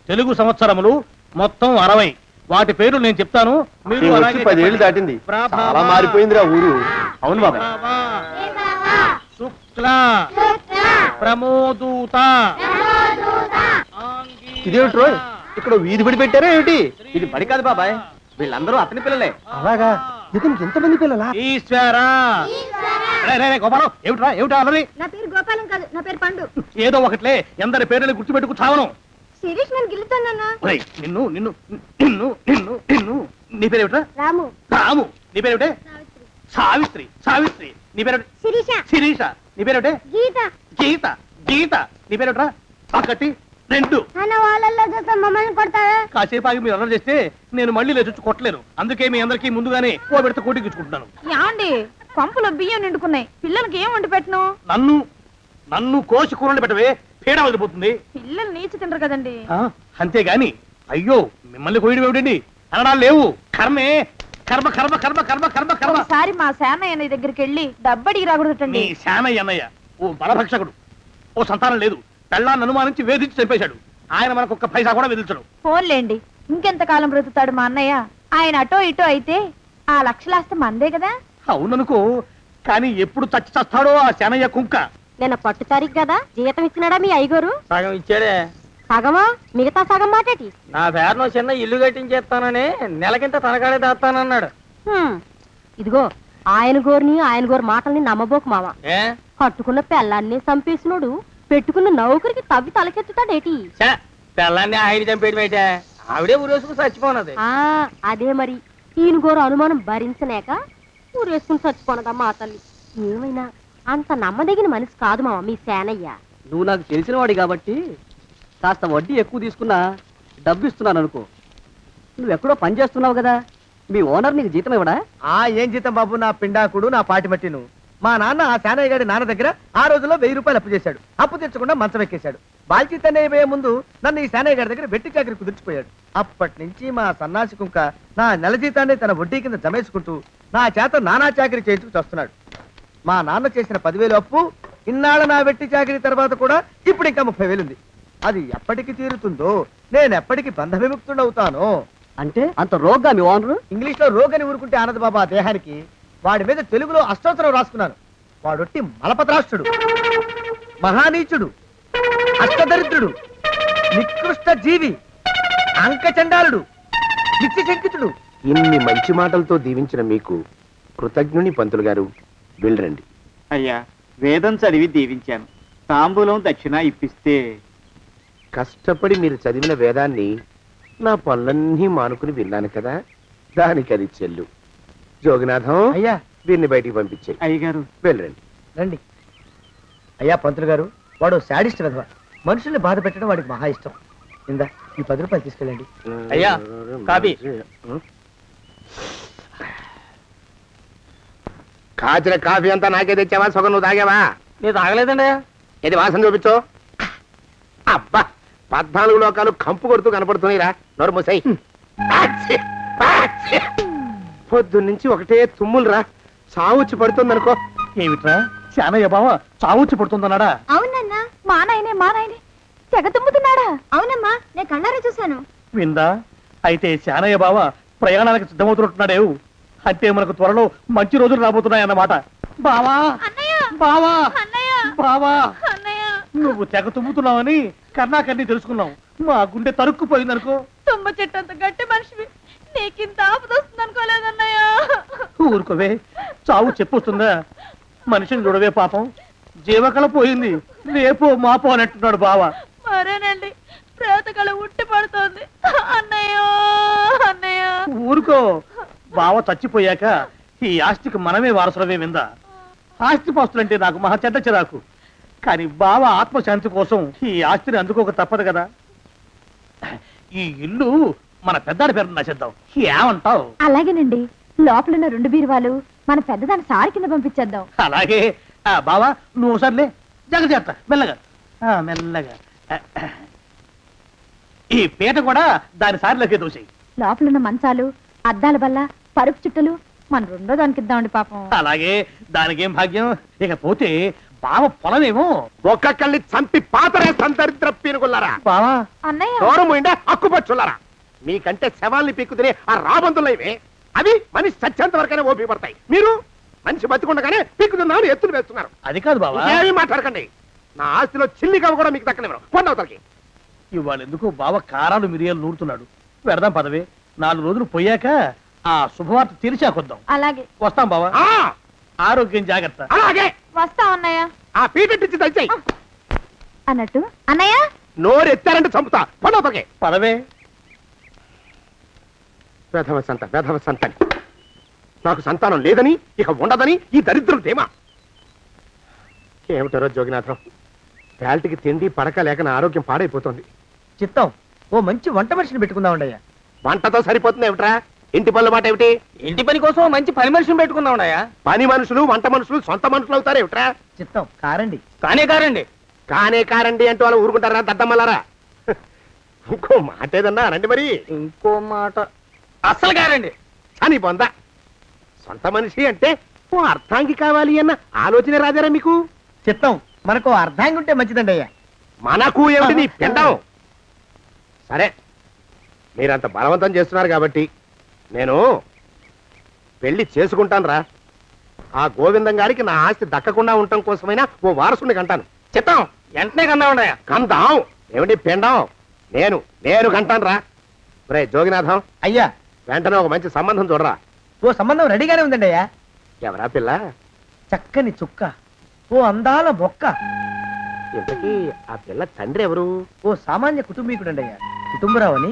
తెలుగు సంవత్సరములు మొత్తం 60. వాటి పేర్లు నేను చెప్తాను, మీరు 10 ఏళ్ళు దాటింది, చాలా మారిపోయిందిరా ఊరు. అవును బాబాయ్. శుక్ల, ప్రమోదూత. ఇదేమిటి రోయ్, ఇక్కడ వీధి బడి పెట్టారా ఏమిటి? ఇది బడి కాదు బాబాయ్, వీళ్ళందరూ అతని పిల్లలే. అలాగా? ఇతనికి ఎంతమంది పిల్లలా? ఈశ్వరా. గోపాలం, ఏమిట్రా ఏమిటా అన్నది? నా పేరు గోపాలం కాదు, నా పేరు పండు. ఏదో ఒకట్లే, ఎందరి పేర్లు గుర్తుపెట్టుకు చావను. శిరీష్ నన్ను గిల్లుతానన్నా. నిన్ను నిన్ను నిన్ను నిన్ను నిన్ను నీ పేరేమిట్రా? రాము. రాము. నీ పేరేమిటే? సావిత్రి. సావిత్రి. నీ పేరేమిటి? శిరీష. శిరీష. నీ పేరేమిటే? గీత. గీత. గీత. నీ పేరేమిట్రా? ఒకటి 2. అన్న వాళ్ళల్లో చూస్తే మమ్మల్ని కొడతావా? కాసేపు ఆగి మీరు అల్లరి చేస్తే నేను మళ్ళీ లేచొచ్చి కొట్టలేను. అందుకే మీ అందరికీ ముందుగానే ఓ పెడితే కోటికిచ్చుకుంటున్నాను. యాండి పంపులో బియ్యం నిండుకున్నాయి, పిల్లలకి ఏం వండి పెట్టను? నన్ను నన్ను కోసి కూరలు పెట్టవే, పీడ వదిలిపోతుంది. పిల్లలు నీచి తినరు కదండి. అంతేగాని అయ్యో మిమ్మల్ని కోయడం ఏమిటండి, అనడాలు లేవు. కర్మే, కర్మ కర్మ కర్మ కర్మ కర్మ కర్మ. ఒకసారి మా శానయ్య దగ్గరికి వెళ్ళి డబ్బడికి రాకూడదటండి. నీ శానయ్య అన్నయ్య ఓ బలభక్షకుడు, ఓ సంతానం లేదు, పెళ్ళాన్ని అనుమానించి వేధించి చంపేశాడు. ఆయన మనకు ఒక్క పైసా కూడా విధించడు. ఫోన్లేండి, ఇంకెంత కాలం బ్రతుకుతాడు మా అన్నయ్య? ఆయన అటో ఇటో అయితే ఆ లక్షలాస్తి మందే కదా. అవుననుకో, కానీ ఎప్పుడు చచ్చి చస్తాడో ఆ శానయ్య కుంక. నిన్న పట్టు తారీఖు కదా, జీతం ఇచ్చినాడా మీ అయ్యగారు? సగం ఇచ్చాడే. సగమా? మిగతా సగం మాటేటి? నా పేరులో చిన్న ఇల్లు కట్టించేస్తానని నెలకింత తనకాడే దాస్తానన్నాడు. ఇదిగో ఆయన గోరు మాటల్ని నమ్మబోకు మావా. ఏ కట్టుకున్న పెళ్ళాన్ని చంపేసినోడు పెట్టుకున్న నౌకరికి తవ్వి తలకెత్తుతాడేటి? పిల్లాన్ని ఆయన చంపేయడం అయితే ఆవిడే ఊరేసుకుని చచ్చిపోనది. అదే మరి, ఈయన గోరు అనుమానం భరించలేక ఊరేసుకుని చచ్చిపోనదమ్మా ఆ తల్లి. ఏమైనా అంత నమ్మదగిన మనిషి కాదు మావా మీ సేనయ్య. నువ్వు నాకు తెలిసిన వాడి కాబట్టి కాస్త వడ్డీ ఎక్కువ తీసుకున్నా డబ్బు ఇస్తున్నాను అనుకో. నువ్వెక్కడో పని చేస్తున్నావు కదా, మీ ఓనర్ నీకు జీతం ఇవ్వడా? ఏం జీతం బాబు, నా పిండాకుడు, నా పాటి మట్టిను. మా నాన్న ఆ శానయ్య గారి నాన్న దగ్గర ఆ రోజుల్లో 1000 రూపాయలు అప్పు చేశాడు. అప్పు తెచ్చకుండా మంచం ఎక్కేశాడు. బాల్చిత్ అయిపోయే ముందు నన్ను ఈ శానయ్య గారి దగ్గర వెట్టి చాకరి కుదిర్చిపోయాడు. అప్పటి నుంచి మా సన్నాసి కుంక నా నెల జీతాన్ని తన వడ్డీ కింద జమేసుకుంటూ నా చేత నానా చాకరీ చేయించుకు వస్తున్నాడు. మా నాన్న చేసిన 10,000 అప్పు ఇన్నాళ్ళ నా వెట్టి చాకరీ తర్వాత కూడా ఇప్పుడు ఇంకా 30,000 ఉంది. అది ఎప్పటికి తీరుతుందో, నేను ఎప్పటికి బంధ విముక్తుడవుతానో. అంటే అంత రోగ్గా మీ ఓనరు? ఇంగ్లీష్ లో రోగని ఊరుకుంటే ఆనంద్ బాబా దేహానికి, వాడి మీద తెలుగులో అష్టోత్తరం రాసుకున్నాను. వాడొట్టి మలపత్రాష్ట్రుడు, మహానీచుడు, అష్టదరిద్రుడు, నికృష్ట జీవి, అంకచండాలుడు, నిత్యశంకితుడు. ఇన్ని మంచి మాటలతో దీవించిన మీకు కృతజ్ఞుని పంతులు గారు. వెళ్ళరండి. అయ్యా, వేదం చదివి దీవించాను, తాంబూలం దక్షిణ ఇప్పిస్తే. కష్టపడి మీరు చదివిన వేదాన్ని నా పనులన్నీ మానుకుని విన్నాను కదా, దానికి అది చెల్లు. జోగినాథం, అయ్యా వీరిని బయటికి పంపించే. అయ్యగారు వెళ్ళరండి. రండి. అయ్యా పంతులు గారు, వాడు శాడిస్ట్ విధవ, మనుషుల్ని బాధ పెట్టడం వాడికి మహా ఇష్టం. ఇందా ఈ 10 రూపాయలు తీసుకెళ్ళండి. అయ్యా కాపీ. కాచిన కాఫీ అంతా నాకే తెచ్చావా? సగం నువ్వు తాగావా? నేను తాగలేదండి. ఇది వాసన చూపించు. అబ్బా, 14 లోకాలు కంపు కొడుతూ కనపడుతున్నాయిరా. నోరు మూసాయి. పొద్దున్నుంచి ఒకటే తుమ్ములురా, చావుచ్చి పడుతుందనుకో. ఏమిట్రా శానయ్య బావ చావుచ్చి పడుతుందన్నాడా? అవునన్నా. మా నాయనే తెగ తుమ్ముతున్నాడా? అవునమ్మా, నేను కళ్ళారా చూశాను. విందా? అయితే శానయ్య బావ ప్రయాణానికి సిద్ధమవుతున్నట్టున్నాడేవు. అంటే మనకు త్వరలో మంచి రోజులు రాబోతున్నాయన్నమాట. బావా బావా బావా, నువ్వు తెగ తుమ్ముతున్నావని కర్ణాకర్ణి తెలుసుకున్నావు. మా గుండె తరుక్కుపోయిందనుకో. తుమ్మ చెట్టు అంత గట్టి మనిషివి, నీకింత ఆపద వస్తుంది అనుకోలేదన్నయ్య. ఊరుకోవే, చావు చెప్పొస్తుందా? మనిషిని చూడవే పాపం, జీవకళ పోయింది, రేపో మాపో అన్నట్టున్నాడు బావ. మరేనండి, ప్రేతకళ ఉట్టి పడుతోంది అన్నయ్యో అన్నయ్య. ఊరుకో, బావ చచ్చిపోయాక ఈ ఆస్తికి మనమే వారసులమే. విందా? ఆస్తిపాస్తులంటే నాకు మహా చెడ్డ చిరాకు, కానీ బావ ఆత్మశాంతి కోసం ఈ ఆస్తిని అందుకోక తప్పదు కదా. ఈ ఇల్లు మన పెద్దాడి పేరు నచ్చేద్దాం, ఏమంటావు? అలాగేనండి, లోపలున్న 2 బీరువాలు మన పెద్దదాన్ని సారి కింద పంపించేద్దాం. అలాగే. బావా నువ్వు సర్లే, జాగ్రత్త, మెల్లగా మెల్లగా. ఈ పీట కూడా దాని సారిలోకే దోసేయి. లోపలున్న మంచాలు, అద్దాల బల్ల, పరుపు చుట్టలు మన 2వ దానికి ఇద్దామండి పాపం. అలాగే, దానికేం భాగ్యం. ఇకపోతే బావ పొలమేమో. ఒక్కొక్కళ్ళని చంపి పాతరేస్తాను దరిద్ర పీనుకున్నారా. బావా అన్నయ్య దూరం ఉండే అక్కుపచ్చులారా. మీకంటే శవాల్ని పీక్కు తినే ఆ రాబందులైవే అవి మనిషి చచ్చేంత వరకనే ఓపి పడతాయి. మీరు మనిషి బతికుండగానే పీక్కుతున్నామని ఎత్తులు వేస్తున్నారు. అది కాదు బావా. ఏమీ మాట్లాడకండి. నా ఆస్తిలో చిల్లికవ కూడా మీకు దక్కనివ్వరు. కొండవతలకి. ఇవాళ ఎందుకు బావ కారాలు మిరియాలు నూరుతున్నాడు. పెడదాం పదవే. 4 రోజులు పోయాక ఆ శుభవార్త తెరిచాకొద్దాం. అలాగే వస్తాం బావా. ఆ, ఆరోగ్యం జాగ్రత్త. అలాగే వస్తా అన్నయ్య. ఆ పీటెట్టించి దయచేయి. అన్నట్టు అన్నయ్య నోరు ఎత్తారంటే చంపుతా. కొండవతలకి. పదవే. వేధవ సంతని. నాకు సంతానం లేదని ఇక ఉండదని ఈ దరిద్రులు ధీమా. ఏమిటారో జోగినాథం, వేల్టికి తిండి పడక లేక నా ఆరోగ్యం పాడైపోతుంది. చిత్తం ఓ మంచి వంట మనిషిని పెట్టుకుందాం ఉండయ్యా. వంటతో సరిపోతుంది ఏమిట్రా? ఇంటి పనుల మాట ఏమిటి? ఇంటి పని కోసం మంచి పని మనిషిని పెట్టుకుందాం ఉండయ్యా. పని మనుషులు వంట మనుషులు సొంత మనుషులు అవుతారు ఏమిట్రా? చిత్తం కారండి. కారండి. కారండి అంటూ వాళ్ళు ఊరుకుంటారా దద్దమ్మలారా? ఇంకో మాట ఏదన్నా రండి మరి. ఇంకో మాట అస్సలు కారండి. అని పొందా. సొంత మనిషి అంటే ఓ అర్థాంగి కావాలి అన్న ఆలోచన రాజారా మీకు? చిత్తం మనకు అర్ధాంగి ఉంటే మంచిదండి అయ్యా. మనకు ఏమిటి నీ పిండం? సరే, మీరంత బలవంతం చేస్తున్నారు కాబట్టి నేను పెళ్లి చేసుకుంటాను రా. ఆ గోవిందం గారికి నా ఆస్తి దక్కకుండా ఉండటం కోసమైనా ఓ వారసుని కంటాను. చిత్తం వెంటనే కన్నా ఉండయా. కందాం ఏమిటి పిండం? నేను కంటాను రా. రే జోగినాథం, అయ్యా వెంటనే ఒక మంచి సంబంధం చూడరా. ఓ సంబంధం రెడీగానే ఉందండి అయ్యా. ఎవరా పిల్ల? చక్కని చుక్క, ఓ అందాల బొక్క. ఇంతకీ ఆ పిల్ల తండ్రి ఎవరు? ఓ సామాన్య కుటుంబీకుడండి అయ్యా. కుటుంబరావు అని